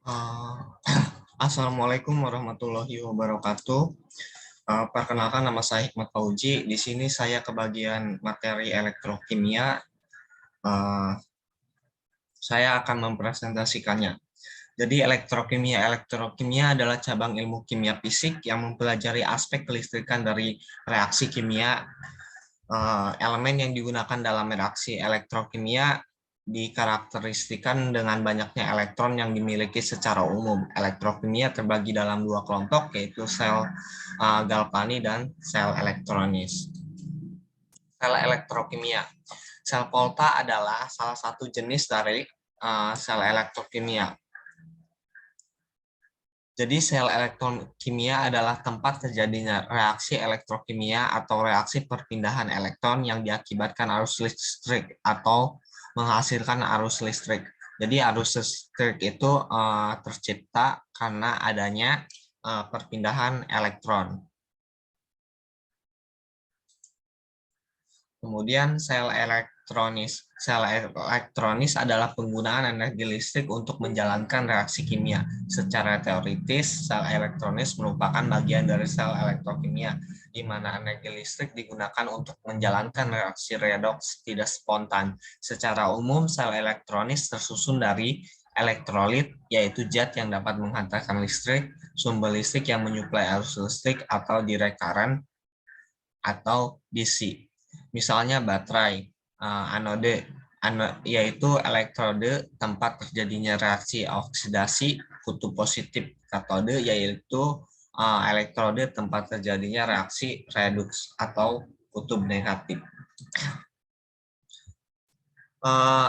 Uh, Assalamualaikum warahmatullahi wabarakatuh. Perkenalkan, nama saya Hikmat Fauji. Di sini saya kebagian materi elektrokimia. Uh, saya akan mempresentasikannya. Jadi elektrokimia adalah cabang ilmu kimia fisik yang mempelajari aspek kelistrikan dari reaksi kimia. Elemen yang digunakan dalam reaksi elektrokimia dikarakteristikan dengan banyaknya elektron yang dimiliki secara umum. Elektrokimia terbagi dalam dua kelompok, yaitu sel galvani dan sel elektronis. Sel elektrokimia. Sel Volta adalah salah satu jenis dari sel elektrokimia. Jadi sel elektrokimia adalah tempat terjadinya reaksi elektrokimia atau reaksi perpindahan elektron yang diakibatkan arus listrik atau menghasilkan arus listrik. Jadi arus listrik itu tercipta karena adanya perpindahan elektron. Kemudian sel elektronis. Sel elektronis adalah penggunaan energi listrik untuk menjalankan reaksi kimia. Secara teoritis, sel elektronis merupakan bagian dari sel elektrokimia, di mana energi listrik digunakan untuk menjalankan reaksi redoks tidak spontan. Secara umum, sel elektronis tersusun dari elektrolit, yaitu zat yang dapat menghantarkan listrik, sumber listrik yang menyuplai arus listrik atau direct current, atau DC. Misalnya baterai, anode, yaitu elektrode tempat terjadinya reaksi oksidasi, kutub positif katode, yaitu elektrode tempat terjadinya reaksi reduks atau kutub negatif.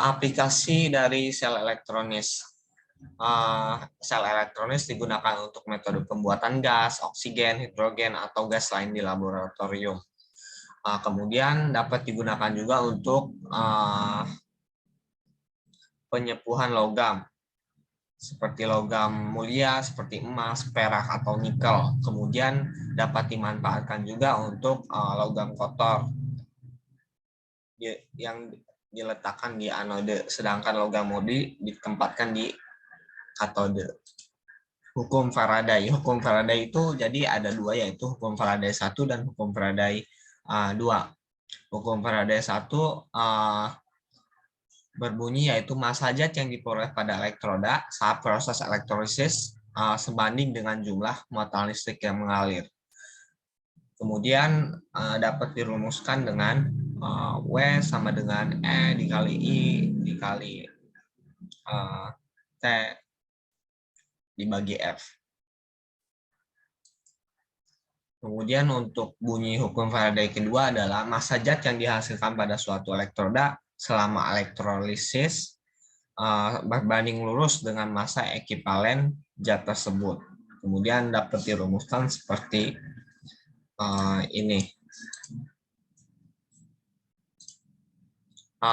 Aplikasi dari sel elektronis. Sel elektronis digunakan untuk metode pembuatan gas, oksigen, hidrogen, atau gas lain di laboratorium. Kemudian dapat digunakan juga untuk penyepuhan logam, seperti logam mulia, seperti emas, perak, atau nikel. Kemudian dapat dimanfaatkan juga untuk logam kotor yang diletakkan di anode, sedangkan logam murni ditempatkan di katode. Hukum Faraday. Hukum Faraday itu jadi ada dua, yaitu hukum Faraday 1 dan hukum Faraday 2. Hukum Faraday 1 berbunyi yaitu massa zat yang diperoleh pada elektroda saat proses elektrolisis sebanding dengan jumlah muatan listrik yang mengalir. Kemudian dapat dirumuskan dengan W sama dengan E dikali I dikali T dibagi F. Kemudian untuk bunyi hukum Faraday kedua adalah massa zat yang dihasilkan pada suatu elektroda selama elektrolisis berbanding lurus dengan massa ekivalen zat tersebut. Kemudian dapat dirumuskan seperti ini.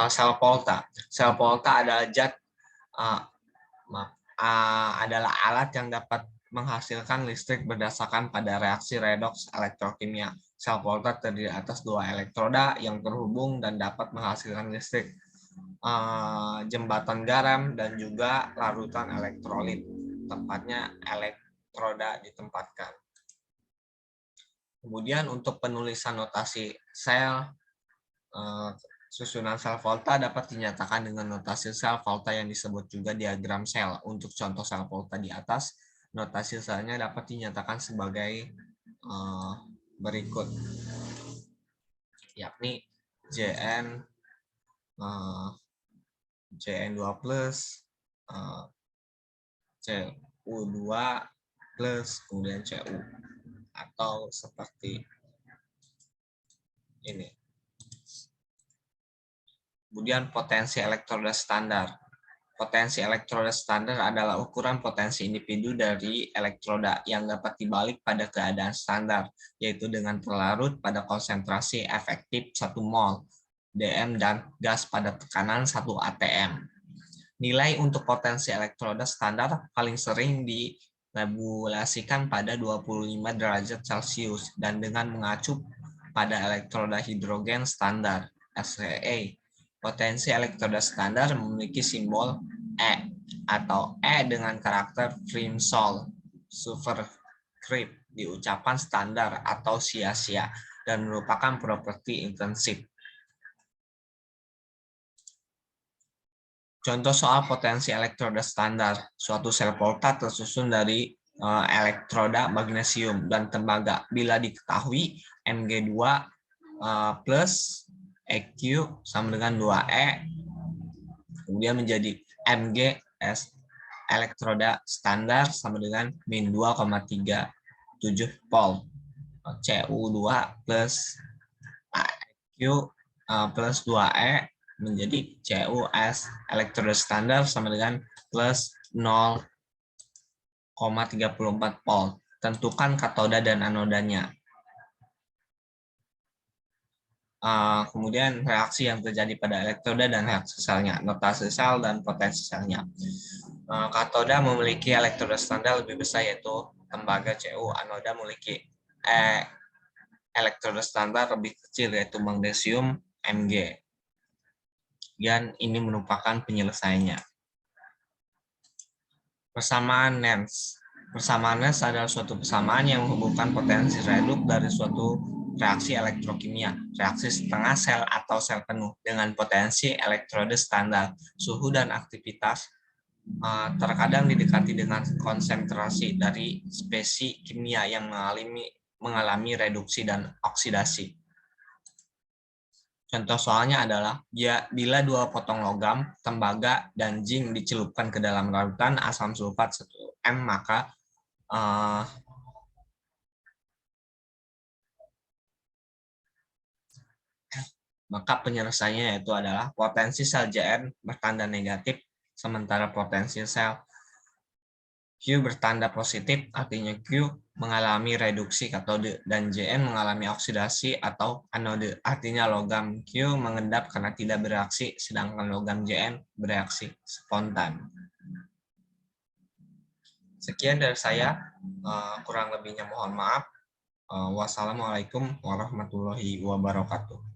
Sel Volta. Sel Volta adalah zat adalah alat yang dapat menghasilkan listrik berdasarkan pada reaksi redoks elektrokimia. Sel Volta terdiri atas dua elektroda yang terhubung dan dapat menghasilkan listrik. Jembatan garam dan juga larutan elektrolit, tempatnya elektroda ditempatkan. Kemudian untuk penulisan notasi sel, susunan sel Volta dapat dinyatakan dengan notasi sel Volta yang disebut juga diagram sel. Untuk contoh sel Volta di atas, notasi selnya dapat dinyatakan sebagai berikut, yakni Jn2+, Cu2+, kemudian Cu, atau seperti ini. Kemudian potensi elektroda standar. Potensi elektroda standar adalah ukuran potensi individu dari elektroda yang dapat dibalik pada keadaan standar, yaitu dengan terlarut pada konsentrasi efektif 1 mol dm dan gas pada tekanan 1 atm. Nilai untuk potensi elektroda standar paling sering ditabulasikan pada 25 derajat Celcius dan dengan mengacu pada elektroda hidrogen standar SHE. Potensi elektroda standar memiliki simbol E. atau E dengan karakter Primsol superscript di ucapan standar atau sia-sia dan merupakan properti intensif. Contoh soal potensi elektroda standar. Suatu sel volta tersusun dari elektroda magnesium dan tembaga. Bila diketahui Mg2 plus EQ sama dengan 2E, kemudian menjadi Mg elektroda standar sama dengan min 2,37 volt. Cu2 plus EQ plus 2E menjadi CuS elektroda standar sama dengan plus 0,34 volt. Tentukan katoda dan anodanya. Kemudian reaksi yang terjadi pada elektroda dan reaksi selnya, notasi sel dan potensi selnya. Katoda memiliki elektroda standar lebih besar yaitu tembaga Cu, anoda memiliki elektroda standar lebih kecil yaitu magnesium Mg. Dan ini merupakan penyelesaiannya. Persamaan Nernst. Persamaan Nernst adalah suatu persamaan yang menghubungkan potensi reduks dari suatu reaksi elektrokimia, reaksi setengah sel atau sel penuh dengan potensi elektroda standar. Suhu dan aktivitas terkadang didekati dengan konsentrasi dari spesies kimia yang mengalami reduksi dan oksidasi. Contoh soalnya adalah bila 2 potong logam, tembaga, dan zinc dicelupkan ke dalam larutan asam sulfat 1M, maka penyelesaiannya yaitu adalah potensi sel Jn bertanda negatif, sementara potensi sel Q bertanda positif, artinya Q mengalami reduksi katode dan Jn mengalami oksidasi atau anode, artinya logam Q mengendap karena tidak bereaksi, sedangkan logam Jn bereaksi spontan. Sekian dari saya, kurang lebihnya mohon maaf. Wassalamualaikum warahmatullahi wabarakatuh.